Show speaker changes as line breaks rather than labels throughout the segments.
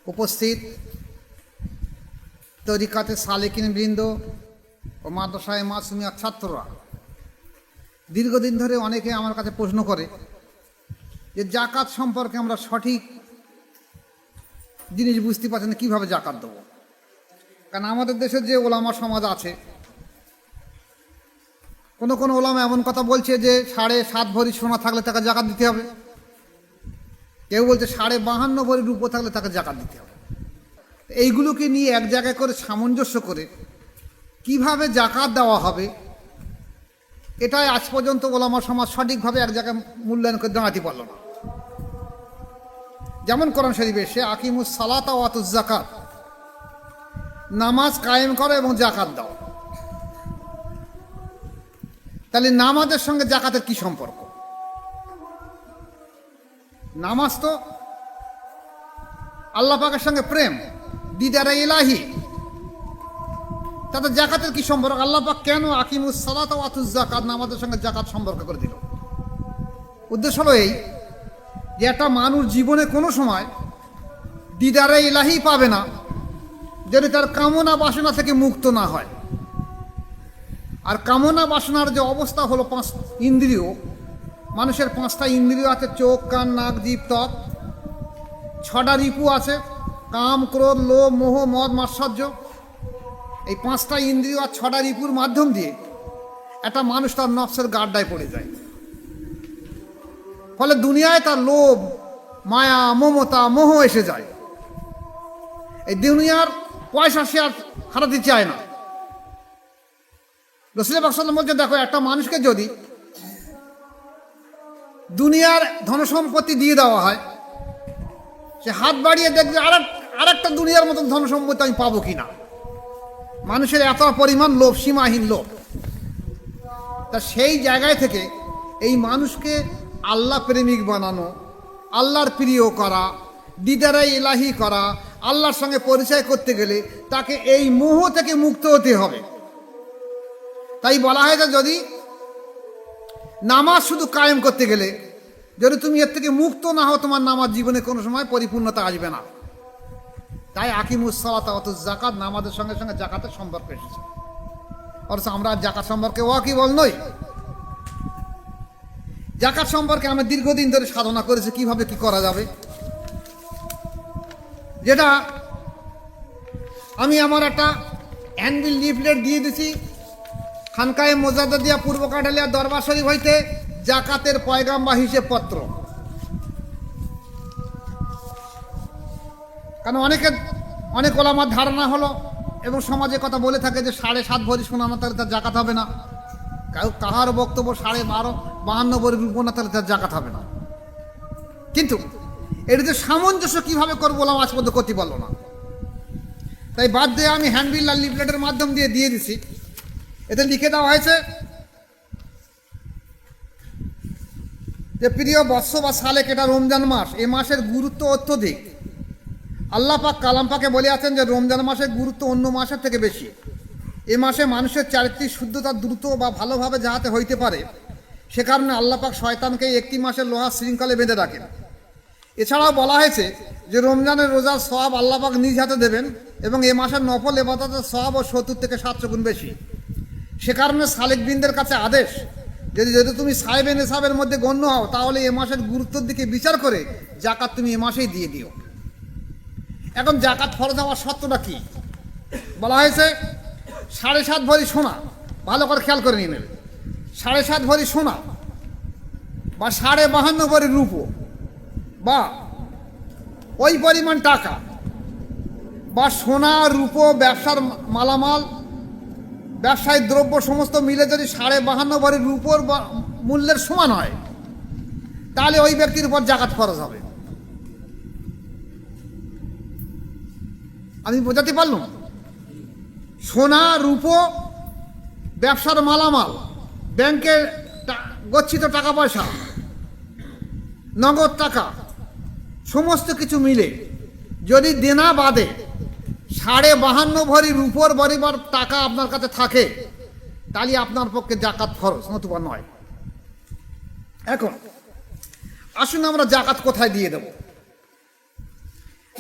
উপস্থিত তরিকাতে সালেকিন বৃন্দ ও মাদ্রাসায় মাসুমিয়া ছাত্ররা, দীর্ঘদিন ধরে অনেকে আমার কাছে প্রশ্ন করে যে জাকাত সম্পর্কে আমরা সঠিক জিনিস বুঝতে পারছি না, কীভাবে জাকাত দেবো। কারণ আমাদের দেশের যে ওলামা সমাজ আছে, কোনো কোনো ওলামা এমন কথা বলছে যে 7.5 ভরি সোনা থাকলে তাকে জাকাত দিতে হবে, কেউ বলছে 52.5 ভরি রূপো থাকলে তাকে জাকাত দিতে হবে। এইগুলোকে নিয়ে এক জায়গায় করে সামঞ্জস্য করে কিভাবে জাকাত দেওয়া হবে, এটাই আজ পর্যন্ত ওলামা সমাজ সঠিকভাবে এক জায়গায় মূল্যায়ন করে দাঁড়াতে পারল না। যেমন কোরআন শরীফে এসে আকিমুস সালাতা ওয়া আতুজ যাকাত, নামাজ কায়েম করো এবং জাকাত দাও। তাহলে নামাজের সঙ্গে জাকাতের কি সম্পর্ক? নামাজ তো আল্লাহ পাকের সঙ্গে প্রেম, দিদারে ইলাহি, তাতে জাকাতের কি সম্পর্ক? আল্লাহ পাক কেন আকিমুস সালাতা ওয়া আতুজ যাকাত নামাজের সঙ্গে জাকাত সম্পর্ক করে দিল? উদ্দেশ্য হলো এই যে একটা মানুষ জীবনে কোনো সময় দিদারে ইলাহি পাবে না যদি তার কামনা বাসনা থেকে মুক্ত না হয়। আর কামনা বাসনার যে অবস্থা হলো 5 ইন্দ্রিয়, মানুষের 5টা ইন্দ্রিয় আছে, চোখ, কান, নাক, জিভ, ত্বক। 6টা রিপু আছে, কাম, ক্রোধ, লোভ, মোহ, মদ, মাৎসর্য। এই 5টা ইন্দ্রিয় আর 6টা রিপুর মাধ্যম দিয়ে একটা মানুষ তার নফসের গাড্ডায় পড়ে যায়। ফলে দুনিয়ায় তার লোভ, মায়া, মমতা, মোহ এসে যায়। এই দুনিয়ার পয়সা সে আর হারাতে চায় না। রাসূল পাক সাল্লাল্লাহু আলাইহি ওয়াসাল্লাম বলছেন, দেখো একটা মানুষকে যদি দুনিয়ার ধনসম্পত্তি দিয়ে দেওয়া হয়, সে হাত বাড়িয়ে দেখবে আর একটা দুনিয়ার মতন ধনসম্পত্তি আমি পাবো কিনা। মানুষের এত পরিমাণ লোভ, সীমাহীন লোভ। তা সেই জায়গায় থেকে এই মানুষকে আল্লাহ প্রেমিক বানানো, আল্লাহর প্রিয় করা, দিদারে ইলাহি করা, আল্লাহর সঙ্গে পরিচয় করতে গেলে তাকে এই মোহ থেকে মুক্ত হতে হবে। তাই বলা হয় যে যদি নামাজ শুধু কায়েম করতে গেলে যদি তুমি এর থেকে মুক্ত না হও, তোমার নামাজ জীবনে কোনো সময় পরিপূর্ণতা আসবে না। তাই আকিমুস সালাতা ওয়া আতুজ যাকাত, নামাজের সঙ্গে সঙ্গে জাকাতের সম্পর্ক এসেছে। অথচ আমরা জাকাত সম্পর্কে ওয়াকিবল নই। জাকাত সম্পর্কে আমরা দীর্ঘদিন ধরে সাধনা করেছি কিভাবে কি করা যাবে। যেটা আমি আমার একটা হ্যান্ডবিল লিফলেট দিয়ে দিছি খানকায়ে মোজাদ্দেদিয়া পূর্ব কাঠালিয়া দরবার শরীফ হইতে, জাকাতের পয়গাম বা হিসেব পত্র। কারণ অনেক ওলামার ধারণা হলো এবং সমাজে কথা বলে থাকে যে 7.5 ভরি সোনা না তাহলে তার জাকাত হবে না। কাহার বক্তব্য 52 ভরি রূপো না তাহলে তার জাকাত হবে না। কিন্তু এটা যে সামঞ্জস্য কিভাবে করবো বললাম আজ পর্যন্ত করতে পারলো না। তাই বাদ দিয়ে আমি হ্যান্ডবিল আর লিফলেটের মাধ্যম দিয়ে দিছি। এতে লিখে দেওয়া হয়েছে যে প্রিয় বৎস বা সালেক, এটা রমজান মাস, এই মাসের গুরুত্ব অত্যধিক। আল্লাহ পাক কালাম পাকে বলে আছেন যে রমজান মাসের গুরুত্ব অন্য মাসের থেকে বেশি। এ মাসে মানুষের চারিত্রিক শুদ্ধতা দ্রুত বা ভালোভাবে যাহাতে হইতে পারে, সে কারণে আল্লাহ পাক শয়তানকে একটি মাসের লোহার শৃঙ্খলে বেঁধে রাখেন। এছাড়াও বলা হয়েছে যে রমজানের রোজার সওয়াব আল্লাহ পাক নিজ হাতে দেবেন এবং এ মাসের নফল ইবাদতের সওয়াব 70 থেকে 700 গুণ বেশি। সে কারণে সালেক বৃন্দের কাছে আদেশ, যদি তুমি সাহেবে নেশাবের মধ্যে গণ্য হও, তাহলে এ মাসের গুরুত্বের দিকে বিচার করে জাকাত তুমি এ মাসেই দিয়ে দিও। এখন জাকাত ফরজ হওয়ার শর্তটা কি বলা হয়েছে? 7.5 ভরি সোনা, ভালো করে খেয়াল করে নিয়ে নেবে। 7.5 ভরি সোনা বা 52.5 ভরি রূপো বা ওই পরিমাণ টাকা বা সোনা, রূপো, ব্যবসার মালামাল, ব্যবসায়িক দ্রব্য সমস্ত মিলে যদি 52.5 ভরি রূপোর মূল্যের সমান হয়, তাহলে ওই ব্যক্তির উপর জাকাত ফরজ হবে। আমি বোঝাতে পারলাম? সোনা, রূপো, ব্যবসার মালামাল, ব্যাংকের গচ্ছিত টাকা পয়সা, নগদ টাকা, সমস্ত কিছু মিলে যদি দেনা বাদে 52.5 ভরি রূপোর বরিবার টাকা আপনার কাছে থাকে, তাহলে আপনার পক্ষে জাকাত ফরজ, নতুবা নয়। এখন আসুন আমরা জাকাত কোথায় দিয়ে দেব।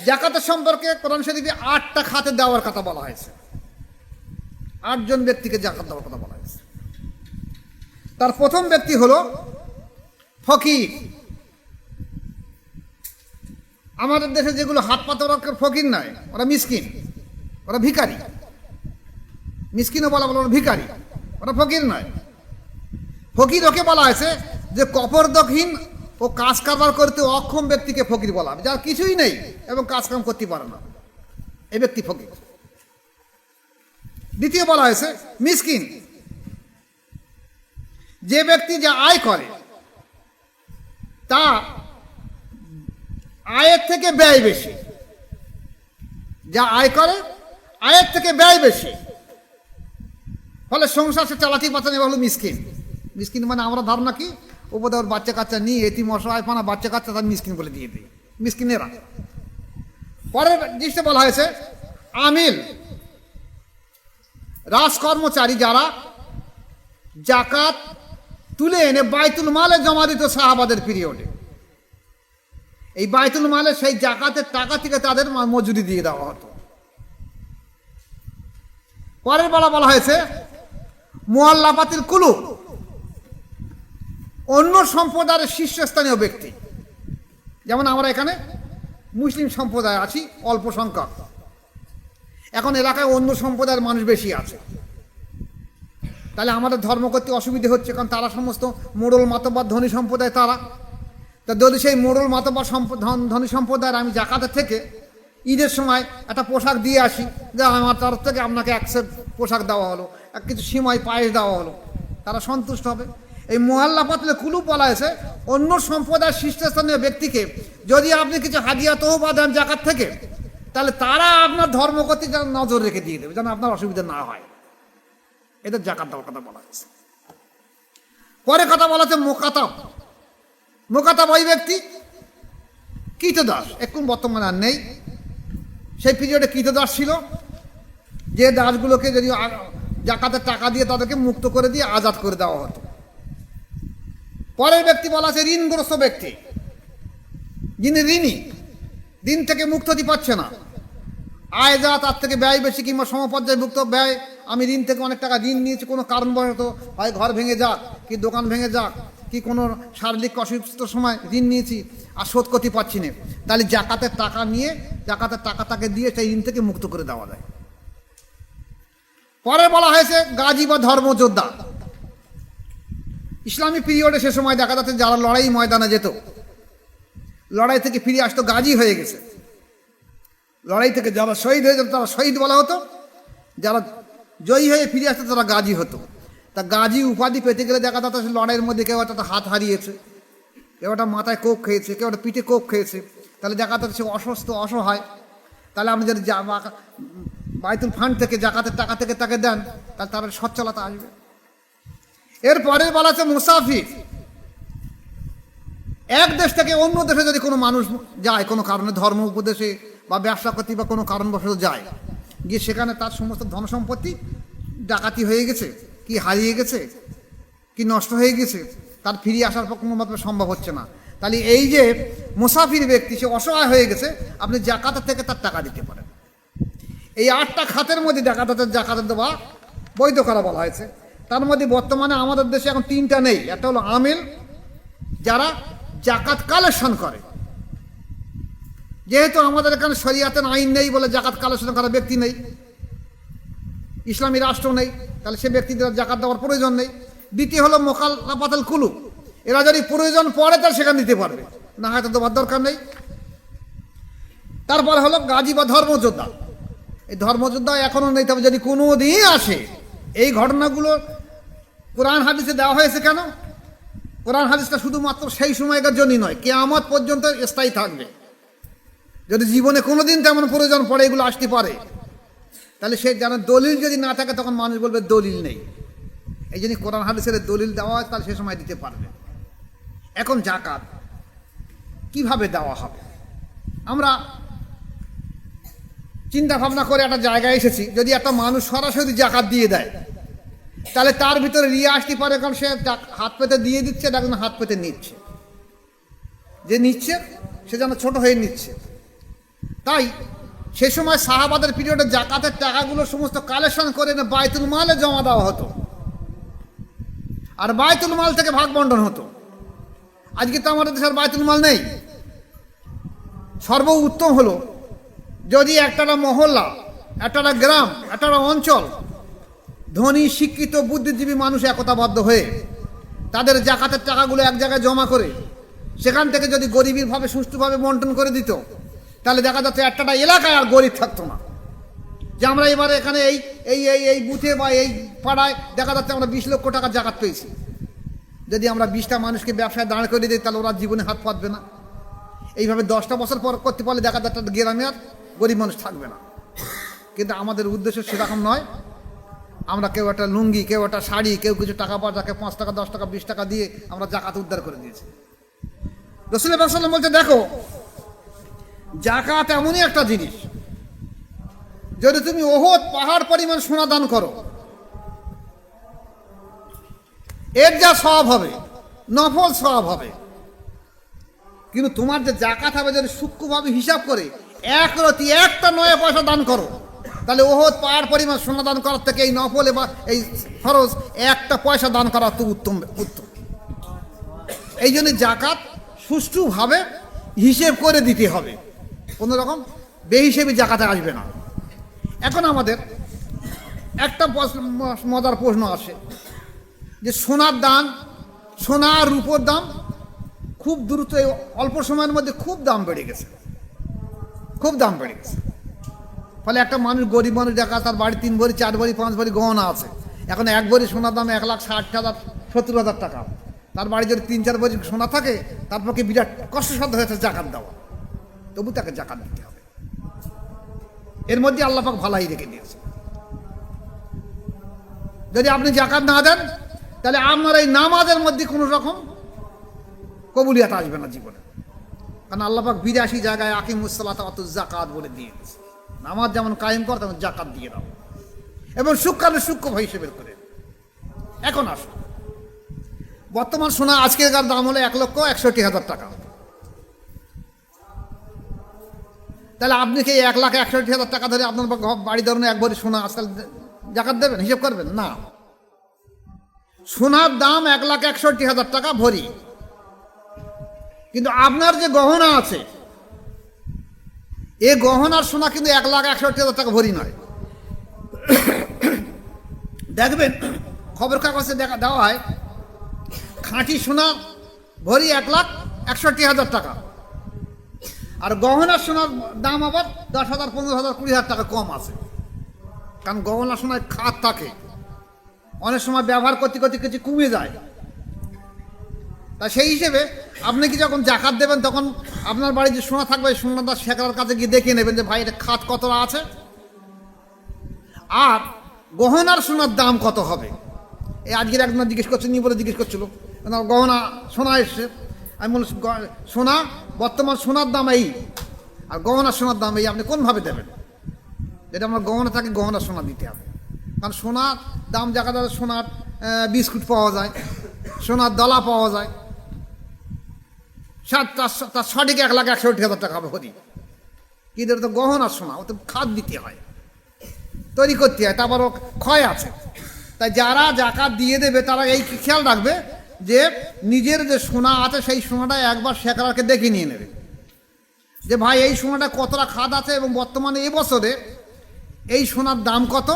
জাকাতের সম্পর্কে কোরআন শরীফে 8টা খাতে দেওয়ার কথা বলা হয়েছে। 8 জন ব্যক্তিকে জাকাত দেওয়ার কথা বলা হয়েছে। তার প্রথম ব্যক্তি হলো ফকির। আমাদের দেশে যেগুলো হাত পাতে ওরা ফকির নয়, ওরা মিসকিন, ওরা ভিখারি। মিসকিনও বলা বলো, ওরা ভিখারি, ওরা ফকির নয়। ফকির ওকে বলা হয়েছে যে কপরদকহীন ও কাজ কারবার করতে অক্ষম ব্যক্তিকে ফকির বলা হবে, যার কিছুই নেই এবং কাজ কাম করতে পারে না, এই ব্যক্তি ফকির। দ্বিতীয় বলা হয়েছে মিসকিন, যে ব্যক্তি যা আয় করে তা আয়ের থেকে ব্যয় বেশি। যা আয় করে আয়ের থেকে ব্যয় বেশি, ফলে সংসার সে চালাতে পারছে না, হলো মিসকিন। মিসকিন মানে আমরা ধারণা কি, ওপরে ওর বাচ্চা কাচ্চা নিয়ে এতিম অসহায় পানা বাচ্চা কাচ্চা তার মিসকিন বলে দিয়ে দিই, মিসকিনেরা। পরের দৃষ্টিতে বলা হয়েছে আমিল, রাজকর্মচারী যারা জাকাত তুলে এনে বাইতুল মালে জমা দিত সাহাবাদের পিরিয়ডে। এই বাইতুল মালে সেই জাকাতের টাকা থেকে তাদের মজুরি দিয়ে দেওয়া হতো। পরের বেলা বলা হয়েছে মুআল্লাফাতিল কুলুব, অন্য সম্প্রদায়ের শীর্ষস্থানীয় ব্যক্তি। যেমন আমরা এখানে মুসলিম সম্প্রদায় আছি অল্প সংখ্যক, এখন এলাকায় অন্য সম্প্রদায়ের মানুষ বেশি আছে, তাহলে আমাদের ধর্ম করতে অসুবিধে হচ্ছে, কারণ তারা সমস্ত মোড়ল মাতব্বর ধনী সম্প্রদায় তারা। তা যদি সেই মোড়ল মাতব্বর ধনী সম্প্রদায়ের আমি জাকাতের থেকে ঈদের সময় একটা পোশাক দিয়ে আসি, যে আমার তরফ থেকে আপনাকে এক সেট পোশাক দেওয়া হলো, কিছু সিমাই পায়েস দেওয়া হলো, তারা সন্তুষ্ট হবে। এই মুআল্লাফাতুল কুলুব বলা হয়েছে অন্য সম্প্রদায়ের শীর্ষস্থানীয় ব্যক্তিকে যদি আপনি কিছু হাদিয়া তহবা দেন জাকাত থেকে, তাহলে তারা আপনার ধর্ম করতে যেন নজর রেখে দিয়ে দেবে, যেন আপনার অসুবিধা না হয়। এদের জাকাত দেওয়ার কথা বলা হয়েছে। পরে কথা বলা হচ্ছে মোকাতাব। মোকাতাব ওই ব্যক্তি কৃতদাস, এখন বর্তমানে আর নেই, সেই পিরিয়ডে কৃতদাস ছিল, যে দাসগুলোকে যদি জাকাতের টাকা দিয়ে তাদেরকে মুক্ত করে দিয়ে আজাদ করে দেওয়া হতো। পরের ব্যক্তি বলা আছে ঋণগ্রস্ত ব্যক্তি, যিনি ঋণী, ঋণ থেকে মুক্ত হতে পারছে না, আয় যা তার থেকে ব্যয় বেশি কিংবা সমপর্যায়ভুক্ত ব্যয়, আমি ঋণ থেকে অনেক টাকা ঋণ নিয়েছি, কোনো কারণবশত হয় ঘর ভেঙে যাক কি দোকান ভেঙে যাক কি কোনো শারীরিক অসুস্থতার সময় ঋণ নিয়েছি আর শোধ করতে পারছি না, তাহলে জাকাতের টাকা নিয়ে জাকাতের টাকা তাকে দিয়ে সেই ঋণ থেকে মুক্ত করে দেওয়া যায়। পরে বলা হয়েছে গাজী বা ধর্মযোদ্ধা। ইসলামী পিরিয়ডে সে সময় দেখা যাচ্ছে যারা লড়াই ময়দানে যেত, লড়াই থেকে ফিরে আসতো গাজী হয়ে গেছে, লড়াই থেকে যারা শহীদ হয়ে যেত তারা শহীদ বলা হতো, যারা জয়ী হয়ে ফিরে আসতো তারা গাজী হতো। তা গাজী উপাধি পেতে গেলে দেখা যাচ্ছে লড়াইয়ের মধ্যে কেউ একটা হাত হারিয়েছে, কেউ একটা মাথায় কোপ খেয়েছে, কেউ একটা পিঠে কোপ খেয়েছে, তাহলে দেখা যাচ্ছে সে অসুস্থ অসহায়, তাহলে আপনি যদি বাইতুল ফান্ড থেকে জাকাতের টাকা থেকে তাকে দেন, তাহলে তার সচ্ছলতা আসবে। এরপরে বলা আছে মুসাফির, এক দেশ থেকে অন্য দেশে যদি কোনো মানুষ যায় কোনো কারণে, ধর্ম উপদেশে বা ব্যবসা করতে বা কোনো কারণবশত যায়, গিয়ে সেখানে তার সমস্ত ধন সম্পত্তি ডাকাতি হয়ে গেছে কি হারিয়ে গেছে কি নষ্ট হয়ে গেছে, তার ফিরিয়ে আসার পর কোনো মতো সম্ভব হচ্ছে না, তাহলে এই যে মুসাফির ব্যক্তি সে অসহায় হয়ে গেছে, আপনি জাকাতের থেকে তার টাকা দিতে পারেন। এই 8টা খাতের মধ্যে জাকাতের দেওয়া বৈধ করা বলা হয়েছে। তার মধ্যে বর্তমানে আমাদের দেশে এখন 3টা নেই। একটা হলো আমিল, যারা জাকাত কালেকশন করে, যেহেতু আমাদের এখানে শরিয়াতের আইন নেই বলে জাকাত কালেকশন করা ব্যক্তি নেই, ইসলামী রাষ্ট্র নেই, তাহলে সে ব্যক্তিদের জাকাত দেওয়ার প্রয়োজন নেই। দ্বিতীয় হলো মুআল্লাফাতুল কুলুব, এরা যদি প্রয়োজন পড়ে তাহলে সেখানে দিতে পারবে, না হয়তো দেওয়ার দরকার নেই। তারপরে হলো গাজী বা ধর্মযোদ্ধা। এই ধর্মযোদ্ধা এখনো নেই, তবে যদি কোনো দিন আসে, এই ঘটনাগুলো কোরআন হাদিসে দেওয়া হয়েছে কেন? কোরআন হাদিসটা শুধুমাত্র সেই সময়কার জন্যই নয়, কিয়ামত পর্যন্ত স্থায়ী থাকবে। যদি জীবনে কোনোদিন তেমন প্রয়োজন পড়ে এগুলো আসতে পারে, তাহলে সে যেন দলিল যদি না থাকে তখন মানুষ বলবে দলিল নেই। এই জন্য কোরআন হাদিসের দলিল দেওয়া হয়, তাহলে সে সময় দিতে পারবে। এখন জাকাত কিভাবে দেওয়া হবে, আমরা চিন্তা ভাবনা করে একটা জায়গায় এসেছি। যদি একটা মানুষ সরাসরি জাকাত দিয়ে দেয়, তাহলে তার ভিতরে রিয়া আসতে পারে, কারণ সে হাত পেতে দিয়ে দিচ্ছে, একজন হাত পেতে নিচ্ছে, যে নিচ্ছে সে যেন ছোট হয়ে নিচ্ছে। তাই সে সময় সাহাবাদের পিরিয়ডে জাকাতের টাকাগুলো সমস্ত কালেকশন করে এনে বাইতুল মালে জমা দেওয়া হতো, আর বাইতুল মাল থেকে ভাগ বন্টন হতো। আজকে তো আমাদের দেশের বাইতুল মাল নেই। সর্ব উত্তম হলো যদি একটা মহল্লা, একটা গ্রাম, একটা অঞ্চল ধনী শিক্ষিত বুদ্ধিজীবী মানুষ একতাবদ্ধ হয়ে তাদের জাকাতের টাকাগুলো এক জায়গায় জমা করে সেখান থেকে যদি গরিবীরভাবে সুষ্ঠুভাবে বন্টন করে দিত, তাহলে দেখা যাচ্ছে একটা এলাকায় আর গরিব থাকতো না। যে আমরা এবারে এখানে এই এই এই এই বুথে বা এই পাড়ায় দেখা যাচ্ছে আমরা 20 লক্ষ টাকা জাকাত পেয়েছি। যদি আমরা 20টা মানুষকে ব্যবসায় দাঁড় করে দিই তাহলে ওরা জীবনে হাত পাতবে না। এইভাবে 10টা বছর পর করতে পারলে দেখা যাচ্ছে গ্রামে আর গরিব মানুষ থাকবে না। কিন্তু আমাদের উদ্দেশ্য সেরকম নয়। আমরা কেউ একটা লুঙ্গি, কেউ একটা শাড়ি, কেউ কিছু টাকা পয়সা, কেউ 5 টাকা 10 টাকা 20 টাকা দিয়ে আমরা জাকাত উদ্ধার করে দিয়েছি। রাসূল সাল্লাল্লাহু আলাইহি ওয়াসাল্লাম বলছে, দেখো জাকাত এমনই একটা জিনিস, যদি তুমি ওহদ পাহাড় পরিমাণ সোনা দান করো এর যা সওয়াব হবে, নফল সওয়াব হবে। কিন্তু তোমার যে জাকাত হবে যদি সূক্ষ্মভাবে হিসাব করে এক রতি একটা 9 পয়সা দান করো, তাহলে ওহদ পাহাড় পরিমাণ সোনা দান করার থেকে এই নফল বা এই ফরজ একটা পয়সা দান করা তো উত্তম উত্তম। এই জন্য জাকাত সুষ্ঠুভাবে হিসেব করে দিতে হবে, কোনো রকম বেহিসেবি জাকাতে আসবে না। এখন আমাদের একটা মজার প্রশ্ন আসে যে সোনার দাম, সোনা আর রূপোর দাম খুব দ্রুত অল্প সময়ের মধ্যে খুব দাম বেড়ে গেছে, খুব দাম বেড়ে গেছে। ফলে একটা মানুষ, গরিব মানুষ দেখা তার বাড়ি 3 ভরি 4 ভরি 5 ভরি গহনা আছে, এখন 1 ভরি সোনার দাম 1,60,000 70,000 টাকা। তার বাড়ি যদি 3-4 ভরি সোনা থাকে তার পক্ষে বিরাট কষ্টসাধ্য হয়েছে জাকাত দেওয়া, তবু তাকে জাকাত দিতে হবে। এর মধ্যে আল্লাহ পাক ভালাই রেখে দিয়েছে। যদি আপনি জাকাত না দেন তাহলে আপনার এই নামাজের মধ্যে কোনো রকম কবুলিয়াত আসবে না জীবনে। কারণ আল্লাহ পাক 82 জায়গায় আকিমুস সালাতা ওয়াতুজ যাকাত বলে দিয়েছে। নামাজ যেমন কায়েম কর তেমন জাকাত দিয়ে দাও, এবং সূক্ষ্ম সূক্ষ্ম হিসেবে করে। এখন আসুন, বর্তমান সোনা আজকের দাম হলো 1,61,000 টাকা। তাহলে আপনি কি 1,61,000 টাকা ধরে আপনার বাড়ি ধরুন 1 ভরি সোনা আজকাল জাকাত দেবেন, হিসেব করবেন না? সোনার দাম 1,61,000 টাকা ভরি, কিন্তু আপনার যে গহনা আছে এই গহনার সোনা কিন্তু 1,61,000 টাকা ভরি নয়। দেখবেন খবর কাগজে দেওয়া হয় খাঁটি সোনা ভরি 1,61,000 টাকা, আর গহনার সোনার দাম আবার 10,000 15,000 20,000 টাকা কম আছে। কারণ গহনার সোনায় খাত থাকে, অনেক সময় ব্যবহার করতে করতে কিছু কমে যায়। তা সেই হিসেবে আপনি কি যখন জাকাত দেবেন তখন আপনার বাড়ি যে সোনা থাকবে সোনাদার শেখরার কাছে গিয়ে দেখে নেবেন যে ভাই এটা খাত কতটা আছে, আর গহনার সোনার দাম কত হবে। এই আজকের একজন জিজ্ঞেস করছে, নিয়ে বলে জিজ্ঞেস করছিল, গহনা সোনা এসছে। আমি বললাম সোনা বর্তমান সোনার দাম এই আর গহনার সোনার দাম এই, আপনি কোনভাবে দেবেন? যেটা আমার গহনা থাকে গহনার সোনা দিতে হবে। কারণ সোনার দাম দেখা যায় সোনার বিস্কুট পাওয়া যায়, সোনার দলা পাওয়া যায়, তার সঠিক 1,61,000 টাকা হবে ভরি। কিন্তু এটা তো গহনার সোনা, ও তো খাদ দিতে হয়, তৈরি করতে হয়, তারপরও ক্ষয় আছে। তাই যারা জাকাত দিয়ে দেবে তারা এই খেয়াল রাখবে যে নিজের যে সোনা আছে সেই সোনাটা একবার শেখরারকে দেখে নিয়ে নেবে যে ভাই এই সোনাটা কতটা খাদ আছে, এবং বর্তমানে এবছরে এই সোনার দাম কত,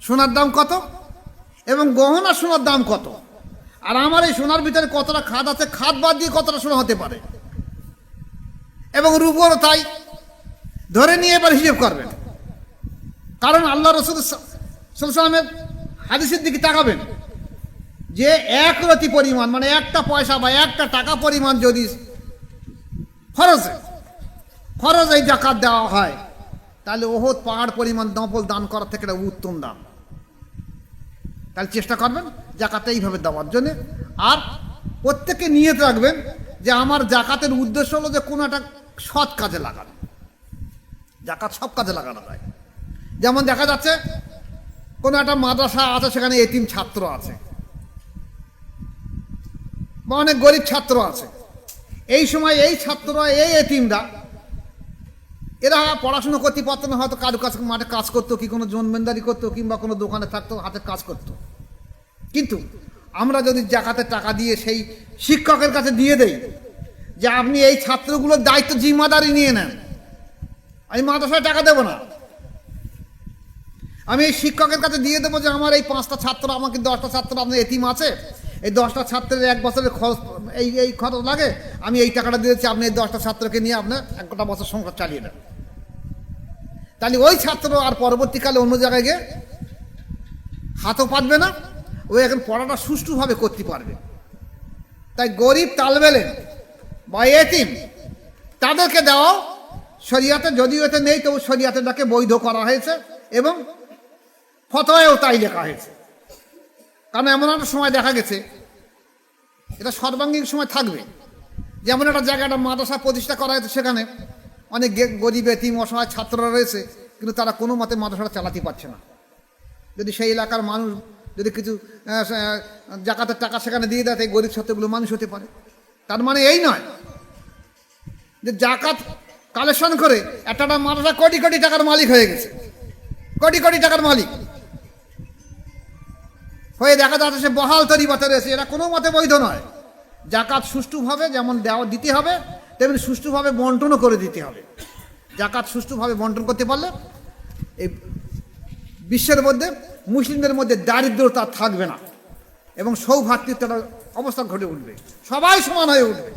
সোনার দাম কত, এবং গহনা সোনার দাম কত, আর আমার এই সোনার ভিতরে কতটা খাদ আছে, খাদ বাদ দিয়ে কতটা সোনা হতে পারে, এবং রূপরও তাই ধরে নিয়ে এবার হিসেব করবেন। কারণ আল্লাহ রাসূল সাল্লাল্লাহু আলাইহি ওয়াসাল্লামের হাদিসের দিকে তাকাবেন যে এক রতি পরিমাণ মানে একটা পয়সা বা একটা টাকা পরিমাণ যদি ফরজ এই জাকাত দেওয়া হয় তাহলে ওহদ পাহাড় পরিমাণ নফল দান করার থেকে এটা উত্তম দাম। তাহলে চেষ্টা করবেন জাকাতটা এইভাবে দেওয়ার জন্য। আর প্রত্যেকে নিয়ত রাখবেন যে আমার জাকাতের উদ্দেশ্য হলো যে কোনো একটা সৎ কাজে লাগানো। জাকাত সব কাজে লাগানো যায়। যেমন দেখা যাচ্ছে কোনো একটা মাদ্রাসা আছে, সেখানে এতিম ছাত্র আছে বা অনেক গরিব ছাত্র আছে। এই সময় এই ছাত্ররা, এই এতিমরা এরা পড়াশুনো করতে পারতো না, হয়তো কারু কাছে মাঠে কাজ করতো, কি কোনো জন্মেন্দারি করতো, কিংবা কোনো দোকানে থাকতো, হাতে কাজ করতো। কিন্তু আমরা যদি জাকাতের টাকা দিয়ে সেই শিক্ষকের কাছে দিয়ে দেই যে আপনি এই ছাত্রগুলোর দায়িত্ব জিম্মাদারি নিয়ে নেন, আমি মাদ্রাসায় টাকা দেবো না, আমি এই শিক্ষকের কাছে দিয়ে দেবো যে আমার এই 5টা ছাত্র, আমাকে 10টা ছাত্র আপনার এতিম আছে, এই 10টা ছাত্রের 1 বছরের খরচ, এই খরচ লাগে, আমি এই টাকাটা দিয়েছি, আপনি এই 10টা ছাত্রকে নিয়ে আপনার 1টা বছর সংসার চালিয়ে দেন। তাহলে ওই ছাত্র আর পরবর্তীকালে অন্য জায়গায় গিয়ে হাতও পাতবে না, ওই এখন পড়াটা সুষ্ঠুভাবে করতে পারবে। তাই গরিব তালবেলেন বা এতিম তাদেরকে দেওয়া শরিয়াতে, যদিও এতে নেই তবু শরিয়াতে তাকে বৈধ করা হয়েছে এবং ফতোয়ায়ও তাই লেখা হয়েছে। কারণ এমন একটা সময় দেখা গেছে, এটা সর্বাঙ্গীন সময় থাকবে, যেমন একটা জায়গায় একটা মাদ্রাসা প্রতিষ্ঠা করা হয়েছে, সেখানে অনেক গরিব এতিম অসহায় ছাত্ররা রয়েছে, কিন্তু তারা কোনো মতে মাদ্রাসাটা চালাতে পারছে না। যদি সেই এলাকার মানুষ যদি কিছু জাকাতের টাকা সেখানে দিয়ে দেয়, এই গরিব ছাত্রগুলো মানুষ হতে পারে। তার মানে এই নয় যে জাকাত কালেকশন করে একটা মাদ্রাসা কোটি কোটি টাকার মালিক হয়ে গেছে, কোটি কোটি টাকার মালিক হয়ে দেখা যাচ্ছে সে বহাল তরিবাতে রয়েছে। এটা কোনো মতে বৈধ নয়। জাকাত সুষ্ঠুভাবে যেমন দেওয়া দিতে হবে, তেমনি সুষ্ঠুভাবে বন্টনও করে দিতে হবে। জাকাত সুষ্ঠুভাবে বন্টন করতে পারলে এই বিশ্বের মধ্যে মুসলিমদের মধ্যে দারিদ্রতা থাকবে না এবং সৌভাতৃত্বের অবস্থা ঘটে উঠবে, সবাই সমান হয়ে উঠবে।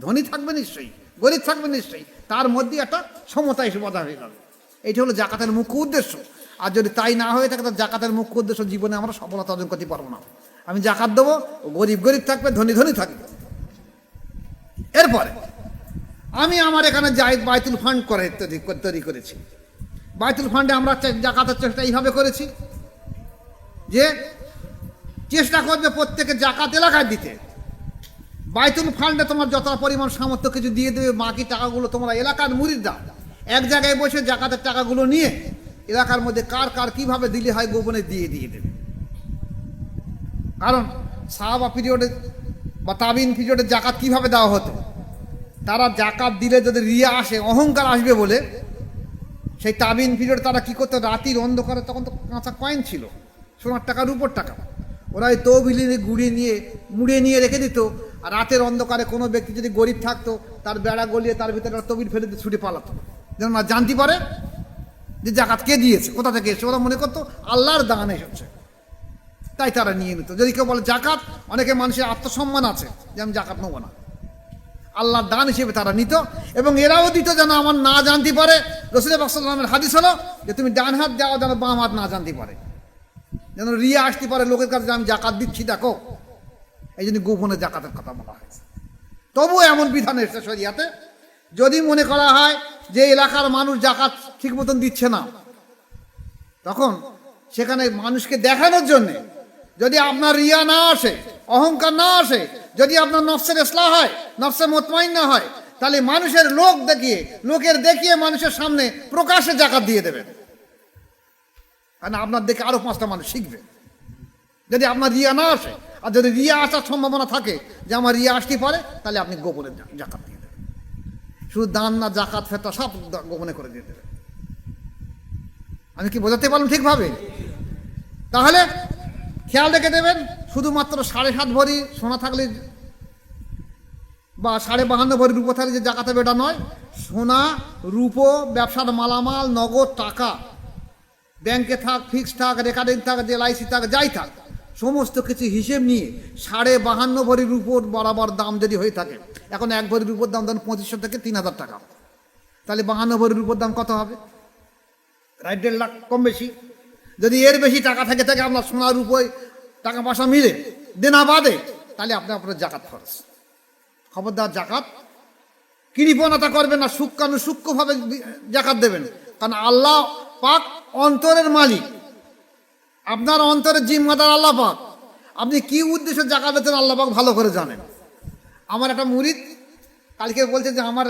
ধনী থাকবে নিশ্চয়ই, গরিব থাকবে নিশ্চয়ই, তার মধ্যে একটা সমতা এসে বাধা হয়ে যাবে। এইটা হলো জাকাতের মুখ্য উদ্দেশ্য। আর যদি তাই না হয়ে থাকে, তো জাকাতের মুখ্য উদ্দেশ্য জীবনে আমরা সফলতা অর্জন করতে পারবো না। আমি জাকাত দেবো, গরিব গরিব থাকবে, ধনী ধনী থাকবে। এরপরে আমি আমার এখানে বাইতুল ফান্ড করে তৈরি করেছি। বাইতুল ফান্ডে আমরা জাকাতের চেষ্টা এইভাবে করেছি যে চেষ্টা করবে প্রত্যেকে জাকাত এলাকায় দিতে। বাইতুল ফান্ডে তোমার যত পরিমাণ সামর্থ্য কিছু দিয়ে দেবে, বাকি টাকাগুলো তোমরা এলাকার মুরিদরা এক জায়গায় বসে জাকাতের টাকাগুলো নিয়ে এলাকার মধ্যে কার কার কিভাবে দিলে হয় গোপনে দিয়ে দেবে। কারণ সাহাবা পিরিয়ডে বা তাবিন পিরিয়ডে জাকাত কিভাবে দেওয়া হতো, তারা জাকাত দিলে যদি রিয়া আসে, অহংকার আসবে বলে, সেই তাবিন পিরিয়ড তারা কি করতো, রাতির অন্ধকারে, তখন তো কাঁচা কয়েন ছিল, সোনার টাকা রূপোর টাকা, ওরা ওই তহবিলে মুড়িয়ে নিয়ে রেখে দিত। আর রাতের অন্ধকারে কোনো ব্যক্তি যদি গরিব থাকতো, তার বেড়া গলিয়ে তার ভিতরে তহবিল ফেলে দিয়ে ছুটে পালাতো, যেন না জানতে পারে যে জাকাত কে দিয়েছে, কোথা থেকে এসেছে। ওরা মনে করতো আল্লাহর দান এসেছে, তাই তারা নিয়ে নিত। যদি কেউ বলে জাকাত, অনেকে মানুষের আত্মসম্মান আছে যে আমি জাকাত নেবো না, আল্লাহর দান হিসেবে তারা নিত। এবং এরাও দিত যেন আমার না জানতে পারে। রাসূল পাক সাল্লাল্লাহু আলাইহি ওয়াসাল্লামের হাদিস হলো যে তুমি ডান হাত দাও যেন বাম হাত না জানতে পারে, যেন রিয়া আসতে পারে লোকের কাছে যে আমি জাকাত দিচ্ছি দেখো। এই জন্য গোপনে জাকাতের কথা বলা হয়েছে। তবুও এমন বিধান এসেছে শরিয়াতে, যদি মনে করা হয় যে এলাকার মানুষ জাকাত ঠিক মতন দিচ্ছে না, তখন সেখানে মানুষকে দেখানোর জন্যে, যদি আপনার রিয়া না আসে, অহংকার না আসে, যদি আপনার নফসের ইসলাহ হয়, নফসে মুতমাইন্না হয়, তাহলে মানুষের লোকের দেখিয়ে মানুষের সামনে প্রকাশ্যে জাকাত দিয়ে দেবেন। কারণ আপনার দেখে আরো 5টা মানুষ শিখবে। যদি আপনার রিয়া না আসে, আর যদি রিয়া আসার সম্ভাবনা থাকে যে আমার রিয়া আসতে পারে, তাহলে আপনি গোপনে জাকাত দিয়ে দেবেন। শুধু দান না, জাকাত ফেতা সব গোপনে করে দিয়ে দেবেন। আমি কি বোঝাতে পারলাম ঠিকভাবে? তাহলে খেয়াল রেখে দেবেন, শুধুমাত্র 7.5 ভরি সোনা থাকলে বা 52.5 ভরি রূপো থাকলে যে জাকাত হবে এটা নয়। সোনা, রূপো, ব্যবসার মালামাল, নগদ টাকা, ব্যাংকে থাক, ফিক্সড থাক, রেকার্ডিং থাক, LIC থাক, যাই থাক, সমস্ত কিছু হিসেব নিয়ে 52.5 ভরি রূপোর বরাবর দাম যদি হয়ে থাকে, এখন 1 ভরি রূপোর দাম ধরুন 2500 থেকে 3000 টাকা, তাহলে 52 ভরি রূপোর দাম কত হবে? প্রায় 1.5 লাখ, কম বেশি। যদি এর বেশি টাকা থেকে আপনার সোনার উপরে টাকা পয়সা মিলে দেনা বাদে, তাহলে আপনার জাকাত খরচ। খবরদার জাকাত কৃপণতা করবেন না, সূক্ষ্মভাবে জাকাত দেবেন। কারণ আল্লাহ পাক অন্তরের মালিক, আপনার অন্তরের জিম্মাদার আল্লাহ পাক। আপনি কি উদ্দেশ্যে জাকাত দিতেন আল্লাহ পাক ভালো করে জানেন। আমার একটা মুরিদ কালকে বলছে যে আমার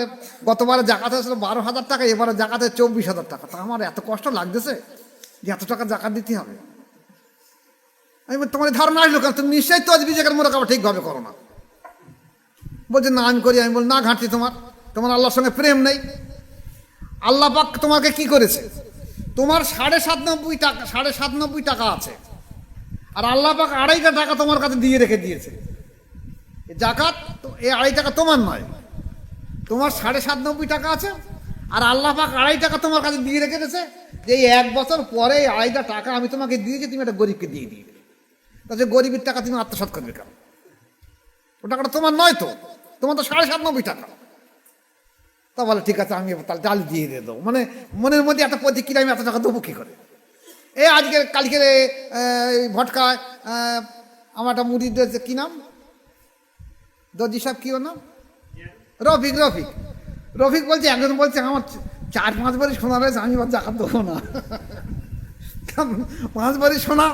গতবারে জাকাত হয়েছিল 12,000 টাকা, এবারে জাকাতে 24,000 টাকা। তা আমার এত কষ্ট লাগতেছে যে এত টাকা জাকাত দিতে হবে। আমি তোমার ধারণা আসলো কেন? তুমি নিশ্চয়ই তজবি জাকাত মোরাকাবা ঠিকভাবে করো না। বলছে না আমি করি। আমি বল না ঘাটতি, তোমার আল্লাহর সঙ্গে প্রেম নেই। আল্লাহ পাক তোমাকে কি করেছে, তোমার 97.5 টাকা আছে, আর আল্লাহ পাক 2.5 টাকা তোমার কাছে দিয়ে রেখে দিয়েছে। জাকাত এই 2.5 টাকা তোমার নয়, তোমার 97.5 টাকা আছে, আর আল্লাহ পাক 2.5 টাকা তোমার কাছে দিয়ে রেখে দিয়েছে যে এই 1 বছর পরে 2.5 টাকা আমি তোমাকে দিয়েছি, তুমি একটা গরিবকে দিয়ে দিবে। তাহলে গরিবের টাকা তুমি আত্মসাৎ করবে কেন? ও টাকাটা তোমার নয় তো, তোমার তো 97.5 টাকা। তা বলে ঠিক আছে, আমি তাহলে ডাল দিয়ে দেবো, মানে মনের মধ্যে একটা প্রতিক্রিয়া, আমি এত টাকা দেবো কী করে। আজকে কালকে ভটকায় আমার একটা মুড়ি দিয়েছে, কী নাম, দর্জি সাহেব, কী ওর নাম, রফিক বলছে, একজন বলছে আমার 4-5 বারি সোনা রয়েছে, আমি এবার জাকাত দেবো না। 5 বারি সোনা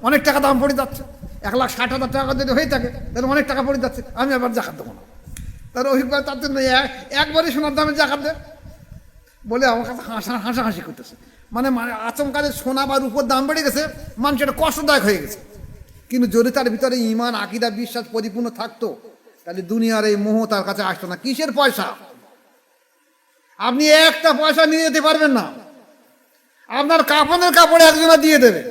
অনেক টাকা দাম পড়ে যাচ্ছে, 1,60,000 টাকা যদি হয়ে থাকে তাহলে অনেক টাকা পড়ে যাচ্ছে, আমি আবার জাকাত দেবো না। তার রফিক ভাই তার জন্য 1 বারি সোনার দামে জাকাত দেয় বলে আমার কাছে হাসাহাসি করতেছে। মানে আচমকালে সোনা বা রূপোর দাম বেড়ে গেছে, মানুষ এটা কষ্টদায়ক হয়ে গেছে। কিন্তু যদি তার ভিতরে ঈমান, আকীদা, বিশ্বাস পরিপূর্ণ থাকতো, তাহলে দুনিয়ার এই মোহ তার কাছে আসতো না। কিসের পয়সা? আপনি একটা পয়সা নিয়ে যেতে পারবেন না, আপনার কাপড়ের কাপড়ে একজনা দিয়ে দেবে,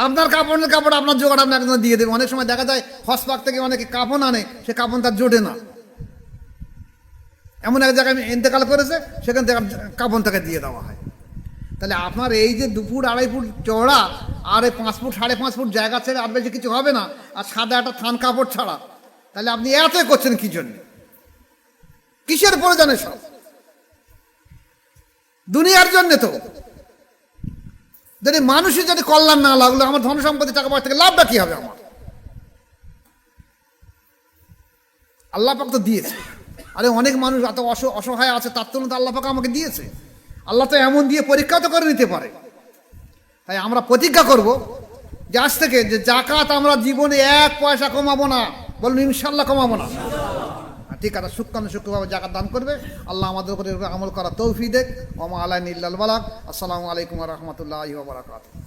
আপনার কাপড়ের কাপড় আপনার জোগাড় আপনি একজনা দিয়ে দেবে। অনেক সময় দেখা যায় হসপাক থেকে অনেকে কাপড় আনে, সে কাপড় তার জোটে না, এমন এক জায়গায় ইন্তেকাল করেছে, সেখান থেকে কাপড় তাকে দিয়ে দেওয়া হয়। তাহলে আপনার এই যে 2 ফুট 2.5 ফুট চওড়া আর এই 5 ফুট 5.5 ফুট জায়গা ছেড়ে আর বেশি কিছু হবে না, আর সাদা একটা থান কাপড় ছাড়া, তাহলে আপনি এতই করছেন কি জন্য? কিসের প্রয়োজনে? সব দুনিয়ার জন্য তো। যদি মানুষই যদি কল্যাণ না লাগলো, আমার ধন সম্পত্তি টাকা পয়সা থেকে লাভটা কি হবে আমার? আল্লাহ পাক তো দিয়েছে। আরে অনেক মানুষ এত অসহায় আছে, তার তুলনায় আল্লাহ পাক আমাকে দিয়েছে। আল্লাহ তো এমন দিয়ে পরীক্ষা তো করে নিতে পারে। তাই আমরা প্রতিজ্ঞা করব যে আজ থেকে যে জাকাত আমরা জীবনে 1 পয়সা কমাবো না। বলুন ইনশাল্লাহ কমাবো না। ঠিক আছে, সূক্ষ্মভাবে জাকাত দান করবে। আল্লাহ আমাদের উপরে আমল করা তৌফিক দেখ। ওয়া মা আলাইনা ইল্লাল বালাগ। আসসালামু আলাইকুম ওয়া রাহমাতুল্লাহি ওয়া বারাকাতুহু।